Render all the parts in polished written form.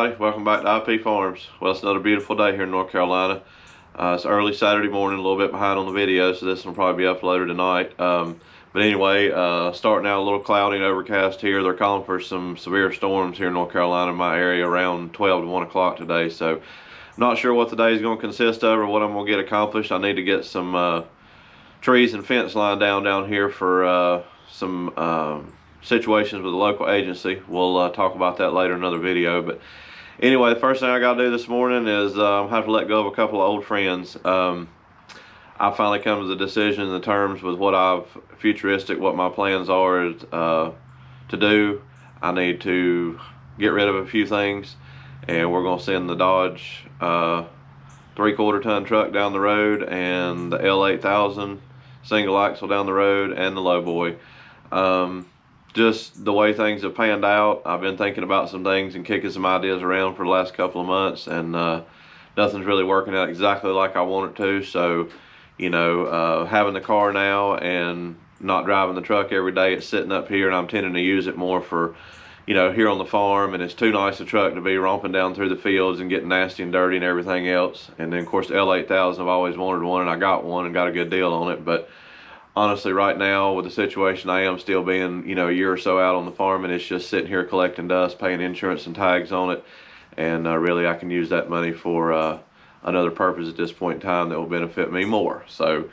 everybody, welcome back to IP Farms. Well, it's another beautiful day here in North Carolina. It's early Saturday morning, a little bit behind on the video, so this will probably be uploaded tonight. But anyway, starting out a little cloudy and overcast here. They're calling for some severe storms here in North Carolina, in my area, around 12 to 1 o'clock today. So not sure what the day is going to consist of or what I'm going to get accomplished. I need to get some trees and fence line down here for some situations with the local agency. We'll talk about that later in another video. But anyway, the first thing I got to do this morning is have to let go of a couple of old friends. I finally come to the decision and the terms with what what my plans are to do. I need to get rid of a few things, and we're going to send the Dodge 3/4 ton truck down the road and the L8000 single axle down the road and the lowboy. Just the way things have panned out, I've been thinking about some things and kicking some ideas around for the last couple of months, and nothing's really working out exactly like I want it to. So, you know, having the car now and not driving the truck every day, it's sitting up here, and I'm tending to use it more for, you know, here on the farm, and it's too nice a truck to be romping down through the fields and getting nasty and dirty and everything else. And then of course the L8000, I've always wanted one, and I got one and got a good deal on it. But honestly, right now with the situation I am, still being, you know, a year or so out on the farm, and it's just sitting here collecting dust, paying insurance and tags on it, and really I can use that money for another purpose at this point in time that will benefit me more. So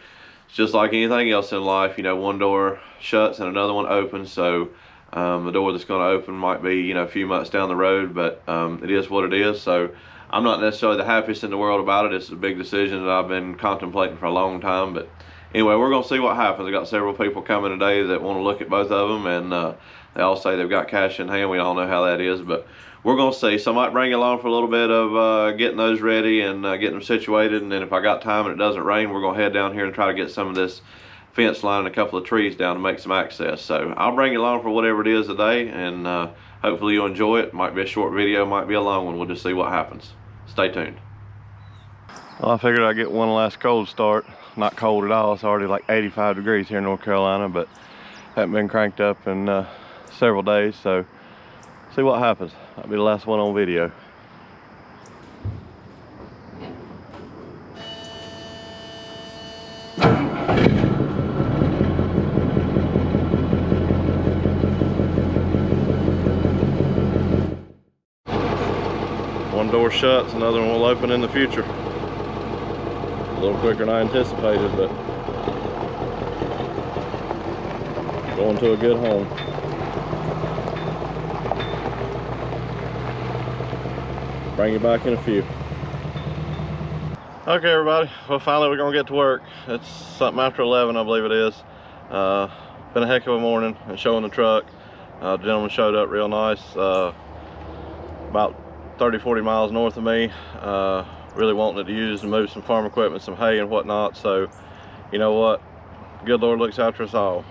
it's just like anything else in life, you know, one door shuts and another one opens. So the door that's going to open might be, you know, a few months down the road, but it is what it is. So I'm not necessarily the happiest in the world about it. It's a big decision that I've been contemplating for a long time. But anyway, we're going to see what happens. I got several people coming today that want to look at both of them, and they all say they've got cash in hand. We all know how that is, but we're going to see. So I might bring you along for a little bit of getting those ready and getting them situated, and then if I got time and it doesn't rain, we're going to head down here and try to get some of this fence line and a couple of trees down to make some access. So I'll bring you along for whatever it is today, and hopefully you'll enjoy it. Might be a short video, might be a long one. We'll just see what happens. Stay tuned. Well, I figured I'd get one last cold start. Not cold at all. It's already like 85 degrees here in North Carolina, but haven't been cranked up in several days, so see what happens. That'll be the last one on video. One door shuts, another one will open in the future. A little quicker than I anticipated, but going to a good home. Bring you back in a few. Okay, everybody. Well, finally we're gonna get to work. It's something after 11, I believe it is. Been a heck of a morning and showing the truck. The gentleman showed up real nice. About 30-40 miles north of me. Really wanting it to use and move some farm equipment, some hay and whatnot. So you know what, good Lord looks after us all.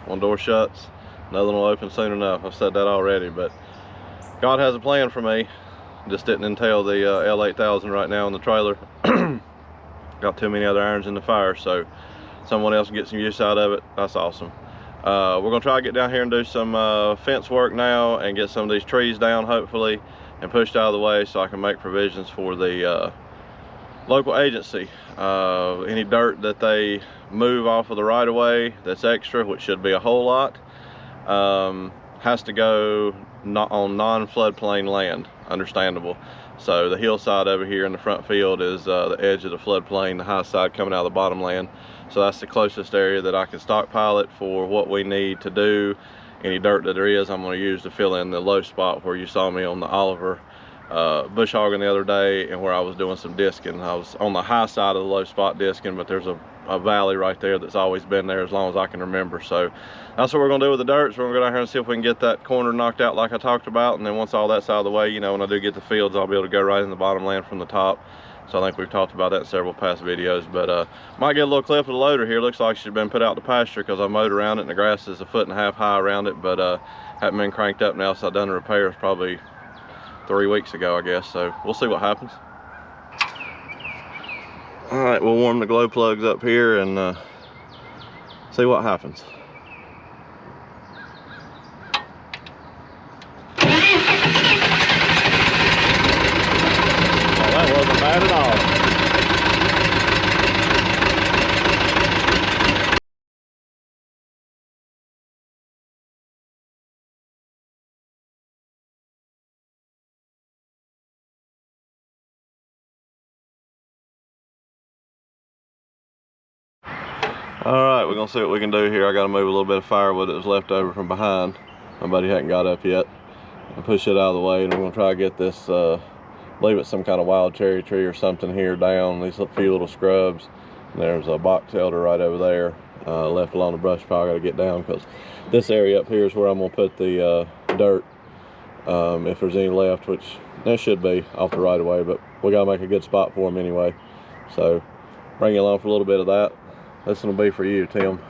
One door shuts, another one will open soon enough. I've said that already, but God has a plan for me. Just didn't entail the L8000 right now in the trailer. Got too many other irons in the fire, so someone else can get some use out of it. That's awesome. We're gonna try to get down here and do some fence work now and get some of these trees down hopefully and pushed out of the way so I can make provisions for the local agency. Any dirt that they move off of the right-of-way that's extra, which should be a whole lot, has to go not on non-floodplain land. Understandable. So the hillside over here in the front field is the edge of the floodplain, the high side coming out of the bottom land. So that's the closest area that I can stockpile it for what we need to do. Any dirt that there is, I'm going to use to fill in the low spot where you saw me on the Oliver bush hogging the other day, and where I was doing some disking. I was on the high side of the low spot disking, but there's a valley right there that's always been there as long as I can remember. So that's what we're gonna do with the dirt. So we're gonna go down here and see if we can get that corner knocked out like I talked about, and then once all that's out of the way, you know, when I do get the fields, I'll be able to go right in the bottom land from the top. So I think we've talked about that in several past videos, but might get a little clip of the loader here. Looks like she's been put out to pasture because I mowed around it, and the grass is 1.5 feet high around it, but haven't been cranked up now, so I've done the repairs probably 3 weeks ago, I guess. So we'll see what happens. All right, we'll warm the glow plugs up here and see what happens. All right, we're gonna see what we can do here. I gotta move a little bit of firewood that was left over from behind. My buddy hadn't got up yet. And push it out of the way, and we're gonna try to get this, believe it's some kind of wild cherry tree or something here down. These few little scrubs. And there's a box elder right over there, left along the brush pile. I gotta get down because this area up here is where I'm gonna put the dirt. If there's any left, which there should be off the right of way, but we gotta make a good spot for them anyway. So bring you along for a little bit of that. This one will be for you, Tim.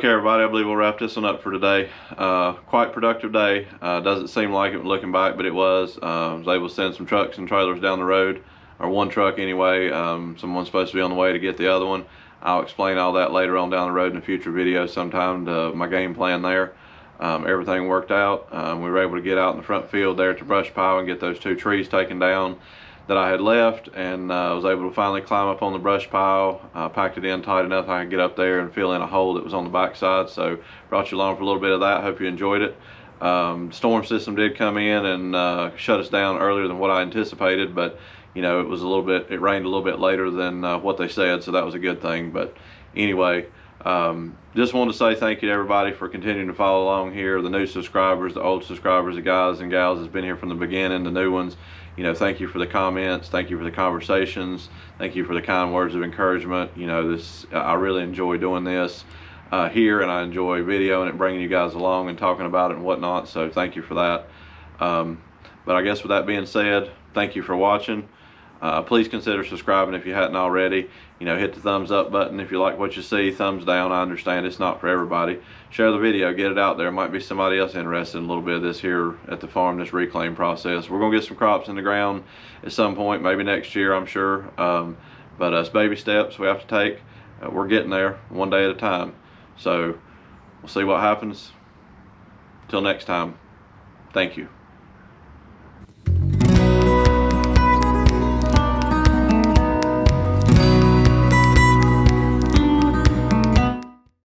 Okay, everybody, I believe we'll wrap this one up for today. Quite productive day. Doesn't seem like it looking back, but it was. I was able to send some trucks and trailers down the road, or one truck anyway. Someone's supposed to be on the way to get the other one. I'll explain all that later on down the road in a future video sometime, my game plan there. Everything worked out. We were able to get out in the front field there at the brush pile and get those 2 trees taken down that I had left, and was able to finally climb up on the brush pile, packed it in tight enough I could get up there and fill in a hole that was on the back side. So brought you along for a little bit of that. Hope you enjoyed it. Storm system did come in and shut us down earlier than what I anticipated, but you know, it rained a little bit later than what they said, so that was a good thing. But anyway, just wanted to say thank you to everybody for continuing to follow along here, the new subscribers, the old subscribers, the guys and gals that's been here from the beginning, the new ones. You know, thank you for the comments, thank you for the conversations, thank you for the kind words of encouragement. You know, I really enjoy doing this here, and I enjoy videoing it, bringing you guys along and talking about it and whatnot, so thank you for that. But I guess with that being said, thank you for watching. Please consider subscribing if you hadn't already. You know, hit the thumbs up button if you like what you see. Thumbs down, I understand it's not for everybody. Share the video, get it out there. Might be somebody else interested in a little bit of this here at the farm, this reclaim process. We're gonna get some crops in the ground at some point, maybe next year, I'm sure. But it's baby steps we have to take. We're getting there one day at a time. So we'll see what happens. Till next time, thank you.